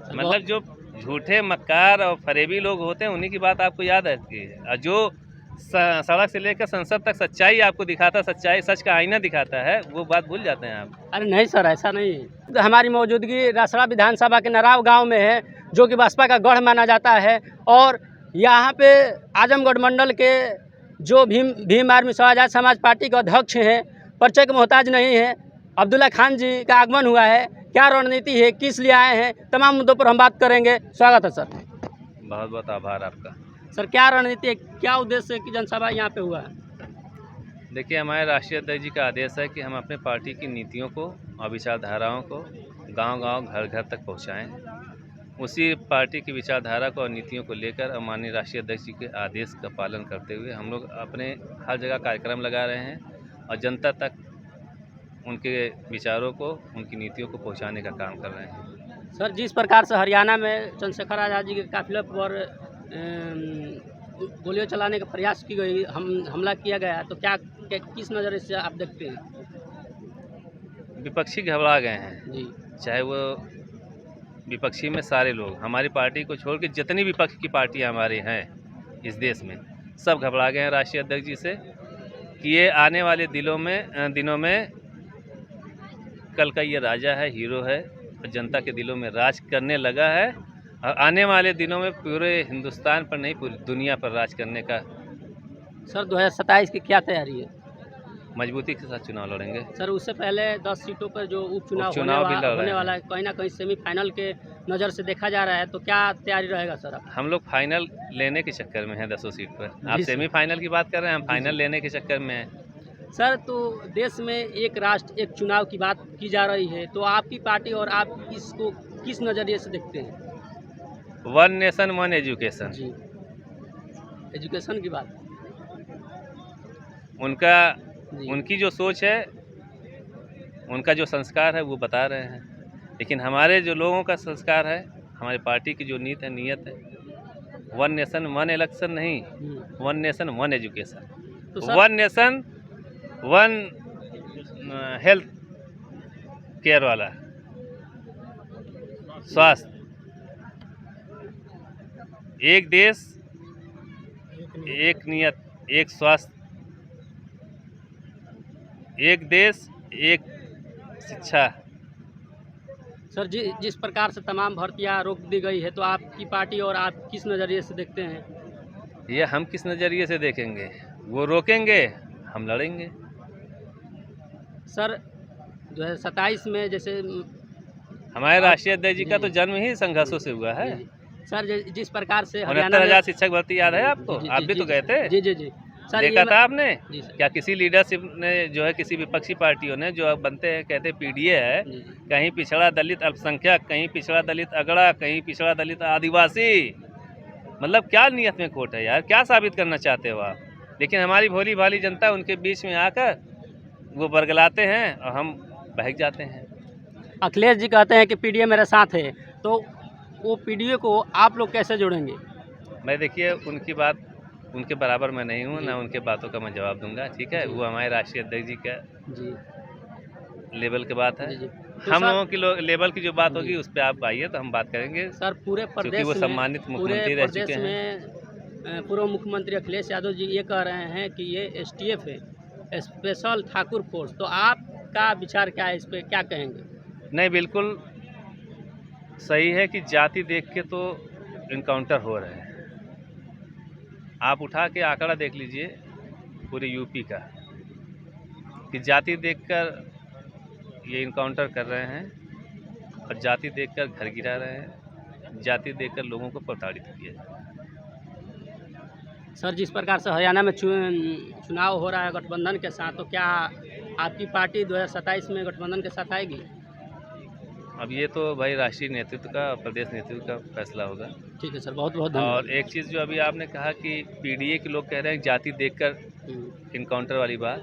मतलब जो झूठे मक्कार और फरेबी लोग होते हैं उन्हीं की बात आपको याद रहती है, और जो सड़क से लेकर संसद तक सच्चाई आपको दिखाता, सच्चाई सच का आईना दिखाता है, वो बात भूल जाते हैं आप। अरे नहीं सर, ऐसा नहीं है। हमारी मौजूदगी रासड़ा विधानसभा के नराव गांव में है, जो कि बसपा का गढ़ माना जाता है। और यहाँ पे आजमगढ़ मंडल के जो भीम आर्मी आज़ाद समाज पार्टी के अध्यक्ष हैं, परिचय के मोहताज नहीं है। अब्दुल्ला खान जी का आगमन हुआ है, क्या रणनीति है, किस लिए आए हैं, तमाम मुद्दों पर हम बात करेंगे। स्वागत है सर। बहुत बहुत आभार आपका। सर क्या रणनीति है, क्या उद्देश्य है कि जनसभा यहाँ पे हुआ है? देखिए, हमारे राष्ट्रीय अध्यक्ष जी का आदेश है कि हम अपने पार्टी की नीतियों को और विचारधाराओं को गांव-गांव, घर-घर तक पहुंचाएं। उसी पार्टी की विचारधारा को और नीतियों को लेकर और माननीय राष्ट्रीय अध्यक्ष जी के आदेश का पालन करते हुए हम लोग अपने हर जगह कार्यक्रम लगा रहे हैं और जनता तक उनके विचारों को, उनकी नीतियों को पहुँचाने का काम कर रहे हैं। सर जिस प्रकार से हरियाणा में चंद्रशेखर आज़ाद जी के काफिले पर गोलियां चलाने का प्रयास की गई, हमला किया गया, तो क्या किस नज़र से आप देखते हैं? विपक्षी घबरा गए हैं जी, चाहे वो विपक्षी में सारे लोग, हमारी पार्टी को छोड़ के जितनी विपक्ष की पार्टियां हमारी हैं इस देश में, सब घबरा गए हैं राष्ट्रीय अध्यक्ष जी से कि ये आने वाले दिनों में कल का ये राजा है, हीरो है और जनता के दिलों में राज करने लगा है और आने वाले दिनों में पूरे हिंदुस्तान पर नहीं, पूरी दुनिया पर राज करने का। सर 2027 की क्या तैयारी है? मजबूती के साथ चुनाव लड़ेंगे सर उससे पहले 10 सीटों पर जो उपचुनाव होने वाला है, कहीं ना कहीं सेमीफाइनल के नज़र से देखा जा रहा है, तो क्या तैयारी रहेगा सर? हम लोग फाइनल लेने के चक्कर में हैं 10 सीट पर। आप सेमीफाइनल की बात कर रहे हैं, हम फाइनल लेने के चक्कर में हैं। सर तो देश में एक राष्ट्र एक चुनाव की बात की जा रही है, तो आपकी पार्टी और आप इसको किस नज़रिए से देखते हैं? One nation one education. जी, एजुकेशन की बात उनकी जो सोच है, उनका जो संस्कार है वो बता रहे हैं, लेकिन हमारे जो लोगों का संस्कार है, हमारी पार्टी की जो नीयत है, वन नेशन वन इलेक्शन नहीं, वन नेशन वन एजुकेशन। तो one nation one health care वाला स्वास्थ्य, एक देश एक नियत, एक स्वास्थ्य, एक देश एक शिक्षा। सर जिस प्रकार से तमाम भर्तियां रोक दी गई है, तो आपकी पार्टी और आप किस नज़रिए से देखते हैं? ये हम किस नज़रिए से देखेंगे, वो रोकेंगे, हम लड़ेंगे। सर 2027 में जैसे हमारे राष्ट्रीय अध्यक्ष जी का तो जन्म ही संघर्षों से हुआ है। सर जिस प्रकार से 69,000 शिक्षक भर्ती याद है आपको? आप भी तो गए थे। जी जी जी सर, देखा था आपने? क्या किसी लीडरशिप ने जो है, किसी विपक्षी पार्टियों ने जो अब बनते हैं, कहते पीडीए है, कहीं पिछड़ा दलित अल्पसंख्यक, कहीं पिछड़ा दलित अगड़ा, कहीं पिछड़ा दलित आदिवासी। मतलब क्या नियत में खोट है यार, क्या साबित करना चाहते हो आप? लेकिन हमारी भोली भाली जनता उनके बीच में आकर वो बरगलाते हैं और हम बहक जाते हैं। अखिलेश जी कहते हैं कि पीडीए मेरे साथ है, तो वो पीडीए को आप लोग कैसे जोड़ेंगे? मैं देखिए, उनकी बात उनके बराबर मैं नहीं हूँ, ना उनके बातों का मैं जवाब दूंगा, ठीक है? वो हमारे राष्ट्रीय अध्यक्ष जी का लेवल की बात है। तो हम लोगों की लेवल की जो बात होगी उस पर आप आइए तो हम बात करेंगे। सर पूरे प्रदेश वो सम्मानित मुख्यमंत्री रह चुके हैं। पूर्व मुख्यमंत्री अखिलेश यादव जी ये कह रहे हैं कि ये एसटीएफ है, स्पेशल ठाकुर फोर्स, तो आपका विचार क्या है, इस पर क्या कहेंगे? नहीं, बिल्कुल सही है कि जाति देख के तो इनकाउंटर हो रहे हैं। आप उठा के आंकड़ा देख लीजिए पूरे यूपी का, कि जाति देखकर ये इनकाउंटर कर रहे हैं और जाति देखकर घर गिरा रहे हैं, जाति देखकर लोगों को प्रताड़ित किया जा रहा है। सर जिस प्रकार से हरियाणा में चुनाव हो रहा है गठबंधन के साथ, तो क्या आपकी पार्टी 2027 में गठबंधन के साथ आएगी? अब ये तो भाई राष्ट्रीय नेतृत्व का, प्रदेश नेतृत्व का फैसला होगा। ठीक है सर, बहुत बहुत धन्यवाद। और एक चीज़ जो अभी आपने कहा कि पीडीए के लोग कह रहे हैं जाति देखकर इनकाउंटर वाली बात,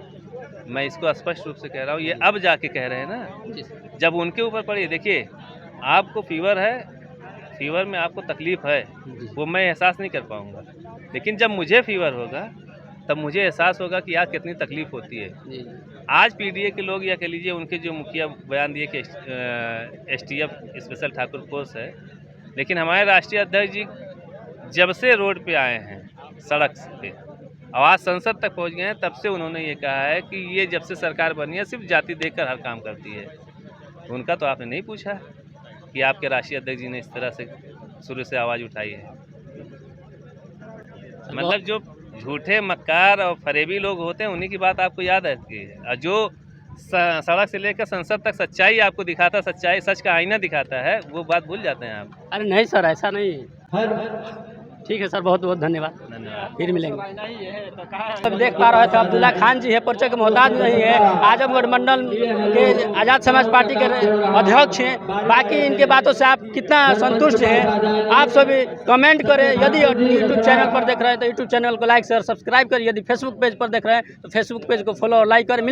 मैं इसको स्पष्ट रूप से कह रहा हूँ, ये अब जाके कह रहे हैं ना, जब उनके ऊपर पड़ी। देखिए, आपको फीवर है, फीवर में आपको तकलीफ़ है, वो मैं एहसास नहीं कर पाऊँगा, लेकिन जब मुझे फीवर होगा तब मुझे एहसास होगा कि यार कितनी तकलीफ़ होती है। आज पीडीए के लोग, या कह लीजिए उनके जो मुखिया बयान दिए कि एसटीएफ स्पेशल ठाकुर फोर्स है, लेकिन हमारे राष्ट्रीय अध्यक्ष जी जब से रोड पे आए हैं, सड़क पे आवाज़ संसद तक पहुंच गए हैं, तब से उन्होंने ये कहा है कि ये जब से सरकार बनी है सिर्फ जाति देखकर हर काम करती है। तो उनका तो आपने नहीं पूछा कि आपके राष्ट्रीय अध्यक्ष जी ने इस तरह से शुरू से आवाज़ उठाई है। मतलब जो झूठे मक्कार और फरेबी लोग होते हैं उन्हीं की बात आपको याद रहती है, और जो सड़क से लेकर संसद तक सच्चाई आपको दिखाता, सच्चाई सच का आईना दिखाता है, वो बात भूल जाते हैं आप। अरे नहीं सर, ऐसा नहीं। ठीक है सर, बहुत बहुत धन्यवाद। धन्यवाद। फिर मिलेंगे। अब देख पा रहे थे अब्दुल्ला खान जी है, परिचय के मोहताज नहीं है, आजमगढ़ मंडल के आज़ाद समाज पार्टी के अध्यक्ष हैं। बाकी इनके बातों से आप कितना संतुष्ट हैं, आप सभी कमेंट करें। यदि यूट्यूब चैनल पर देख रहे हैं तो यूट्यूब चैनल को लाइक शेयर सब्सक्राइब करें। यदि फेसबुक पेज पर देख रहे हैं तो फेसबुक पेज को फॉलो और लाइक करें।